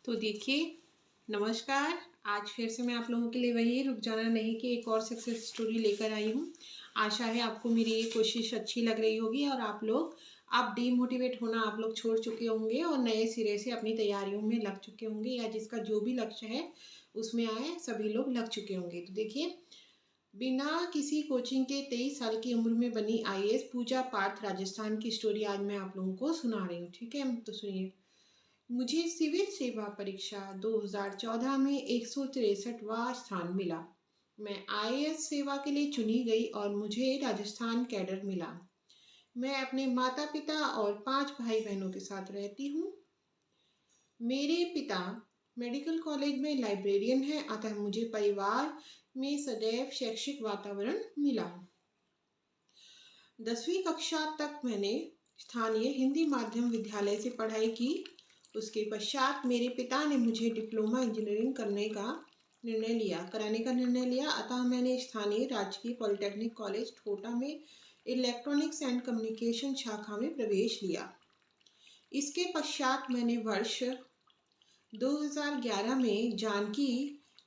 तो देखिए, नमस्कार। आज फिर से मैं आप लोगों के लिए वही रुक जाना नहीं कि एक और सक्सेस स्टोरी लेकर आई हूँ। आशा है आपको मेरी ये कोशिश अच्छी लग रही होगी और आप डीमोटिवेट होना आप लोग छोड़ चुके होंगे और नए सिरे से अपनी तैयारियों में लग चुके होंगे, या जिसका जो भी लक्ष्य है उसमें आए सभी लोग लग चुके होंगे। तो देखिए, बिना किसी कोचिंग के 23 साल की उम्र में बनी आईएएस पूजा पाठ राजस्थान की स्टोरी आज मैं आप लोगों को सुना रही हूँ। ठीक है, तो सुनिए। मुझे सिविल सेवा परीक्षा 2014 में 163वां स्थान मिला। मैं आईएएस सेवा के लिए चुनी गई और मुझे राजस्थान कैडर मिला। मैं अपने माता पिता और 5 भाई बहनों के साथ रहती हूँ। मेरे पिता मेडिकल कॉलेज में लाइब्रेरियन हैं, अतः मुझे परिवार में सदैव शैक्षिक वातावरण मिला। 10वीं कक्षा तक मैंने स्थानीय हिंदी माध्यम विद्यालय से पढ़ाई की। उसके पश्चात मेरे पिता ने मुझे डिप्लोमा इंजीनियरिंग कराने का निर्णय लिया, अतः मैंने स्थानीय राजकीय पॉलिटेक्निक कॉलेज ठोटा में इलेक्ट्रॉनिक्स एंड कम्युनिकेशन शाखा में प्रवेश लिया। इसके पश्चात मैंने वर्ष 2011 में जानकी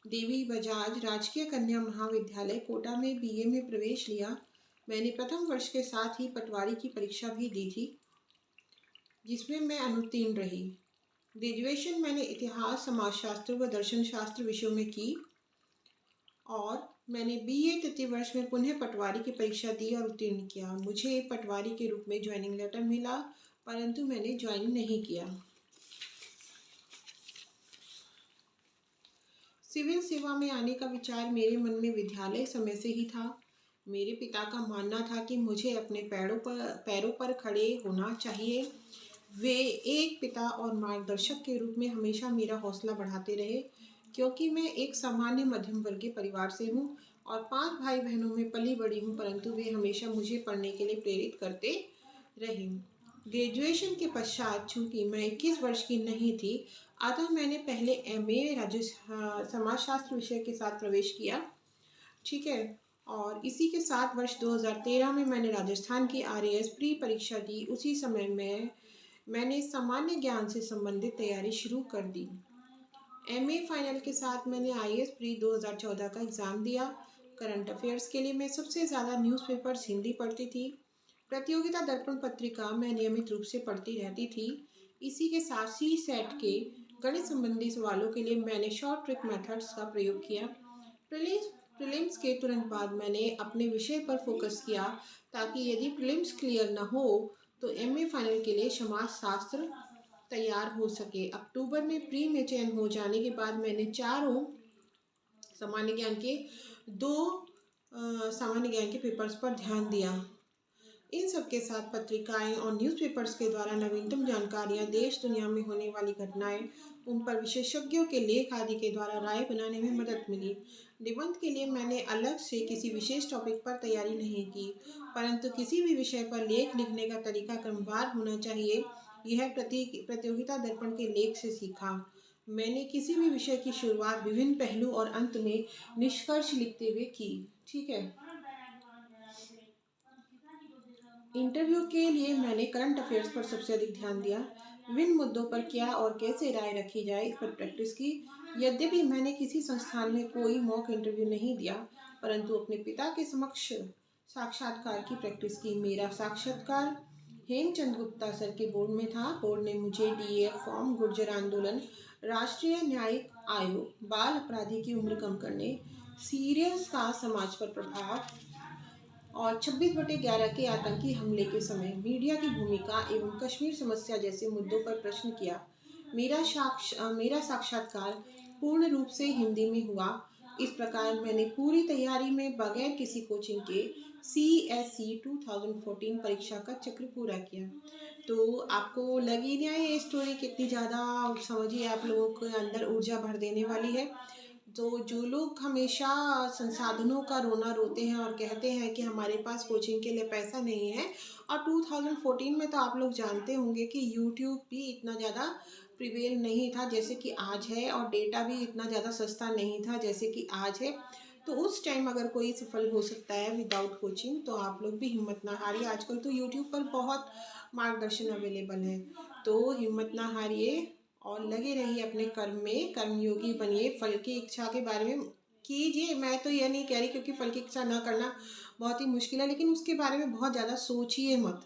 देवी बजाज राजकीय कन्या महाविद्यालय कोटा में बीए में प्रवेश लिया। मैंने प्रथम वर्ष के साथ ही पटवारी की परीक्षा भी दी थी, जिसमें मैं अनुत्तीर्ण रही। ग्रेजुएशन मैंने इतिहास, समाजशास्त्र व दर्शन शास्त्र विषयों में की और मैंने बीए तृतीय वर्ष में पुनः पटवारी की परीक्षा दी और उत्तीर्ण किया। मुझे पटवारी के रूप में ज्वाइनिंग लेटर मिला, परंतु मैंने ज्वाइन नहीं किया। सिविल सेवा में आने का विचार मेरे मन में विद्यालय समय से ही था। मेरे पिता का मानना था कि मुझे अपने पैरों पर खड़े होना चाहिए। वे एक पिता और मार्गदर्शक के रूप में हमेशा मेरा हौसला बढ़ाते रहे। क्योंकि मैं एक सामान्य मध्यम वर्गीय परिवार से हूँ और 5 भाई बहनों में पली बड़ी हूँ, परंतु वे हमेशा मुझे पढ़ने के लिए प्रेरित करते रहे। ग्रेजुएशन के पश्चात चूंकि मैं 21 वर्ष की नहीं थी, अतः मैंने पहले एमए समाजशास्त्र विषय के साथ प्रवेश किया। ठीक है, और इसी के साथ वर्ष 2013 में मैंने राजस्थान की आरएएस प्री परीक्षा दी। उसी समय मैंने सामान्य ज्ञान से संबंधित तैयारी शुरू कर दी। एमए फाइनल के साथ मैंने आईएएस प्री 2014 का एग्ज़ाम दिया। करंट अफेयर्स के लिए मैं सबसे ज़्यादा न्यूज़पेपर्स हिंदी पढ़ती थी। प्रतियोगिता दर्पण पत्रिका मैं नियमित रूप से पढ़ती रहती थी। इसी के साथ सी सेट के गणित संबंधी सवालों के लिए मैंने शॉर्ट ट्रिक मेथड्स का प्रयोग किया। प्रीलिम्स के तुरंत बाद मैंने अपने विषय पर फोकस किया, ताकि यदि प्रीलिम्स क्लियर न हो तो एमए फाइनल के लिए समाज शास्त्र तैयार हो सके। अक्टूबर में प्री में चयन हो जाने के बाद मैंने दो सामान्य ज्ञान के पेपर्स पर ध्यान दिया। इन सब के साथ पत्रिकाएं और न्यूज़पेपर्स के द्वारा नवीनतम जानकारियां, देश दुनिया में होने वाली घटनाएं, उन पर विशेषज्ञों के लेख आदि के द्वारा राय बनाने में मदद मिली। निबंध के लिए मैंने अलग से किसी विशेष टॉपिक पर तैयारी नहीं की, परंतु किसी भी विषय पर लेख लिखने का तरीका क्रमवार होना चाहिए, यह प्रतियोगिता दर्पण के लेख से सीखा। मैंने किसी भी विषय की शुरुआत विभिन्न पहलू और अंत में निष्कर्ष लिखते हुए की। ठीक है, इंटरव्यू के लिए मैंने करंट अफेयर्स पर सबसे अधिक ध्यान दिया। विभिन्न मुद्दों पर क्या और कैसे राय रखी जाए, इस पर प्रैक्टिस की। यद्यपि मैंने किसी संस्थान में कोई मॉक इंटरव्यू नहीं दिया, परंतु अपने पिता के समक्ष साक्षात्कार की प्रैक्टिस की। मेरा साक्षात्कार हेमचंद गुप्ता सर के बोर्ड में था। बोर्ड ने मुझे डीएफ फॉर्म, गुर्जर आंदोलन, राष्ट्रीय न्यायिक आयोग, बाल अपराधी की उम्र कम करने, सीरियस का समाज पर प्रभाव और 26/11 के आतंकी हमले के समय मीडिया की भूमिका एवं कश्मीर समस्या जैसे मुद्दों पर प्रश्न किया। मेरा साक्षात्कार पूर्ण रूप से हिंदी में हुआ। इस प्रकार मैंने पूरी तैयारी में बगैर किसी कोचिंग के CSE 2014 परीक्षा का चक्र पूरा किया। तो आपको लगी नहीं ये स्टोरी कितनी ज़्यादा, समझिए, आप लोगों के अंदर ऊर्जा भर देने वाली है। तो जो लोग हमेशा संसाधनों का रोना रोते हैं और कहते हैं कि हमारे पास कोचिंग के लिए पैसा नहीं है, और 2014 में तो आप लोग जानते होंगे कि यूट्यूब भी इतना ज़्यादा प्रिवेल नहीं था जैसे कि आज है, और डेटा भी इतना ज़्यादा सस्ता नहीं था जैसे कि आज है। तो उस टाइम अगर कोई सफल हो सकता है विदाउट कोचिंग, तो आप लोग भी हिम्मत ना हारिए। आजकल तो यूट्यूब पर बहुत मार्गदर्शन अवेलेबल है, तो हिम्मत ना हारिए और लगे रहिए अपने कर्म में, कर्मयोगी बनिए। फल की इच्छा के बारे में कीजिए, मैं तो ये नहीं कह रही, क्योंकि फल की इच्छा ना करना बहुत ही मुश्किल है, लेकिन उसके बारे में बहुत ज़्यादा सोचिए मत।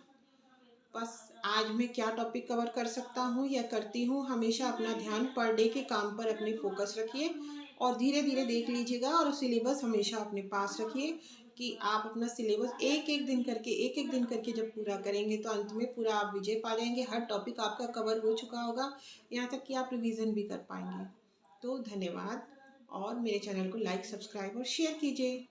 बस आज मैं क्या टॉपिक कवर कर सकता हूँ या करती हूँ, हमेशा अपना ध्यान पर डे के काम पर अपने फोकस रखिए और धीरे धीरे देख लीजिएगा। और सिलेबस हमेशा अपने पास रखिए कि आप अपना सिलेबस एक एक दिन करके जब पूरा करेंगे तो अंत में पूरा आप विजय पा जाएंगे। हर टॉपिक आपका कवर हो चुका होगा, यहाँ तक कि आप रिवीजन भी कर पाएंगे। तो धन्यवाद, और मेरे चैनल को लाइक, सब्सक्राइब और शेयर कीजिए।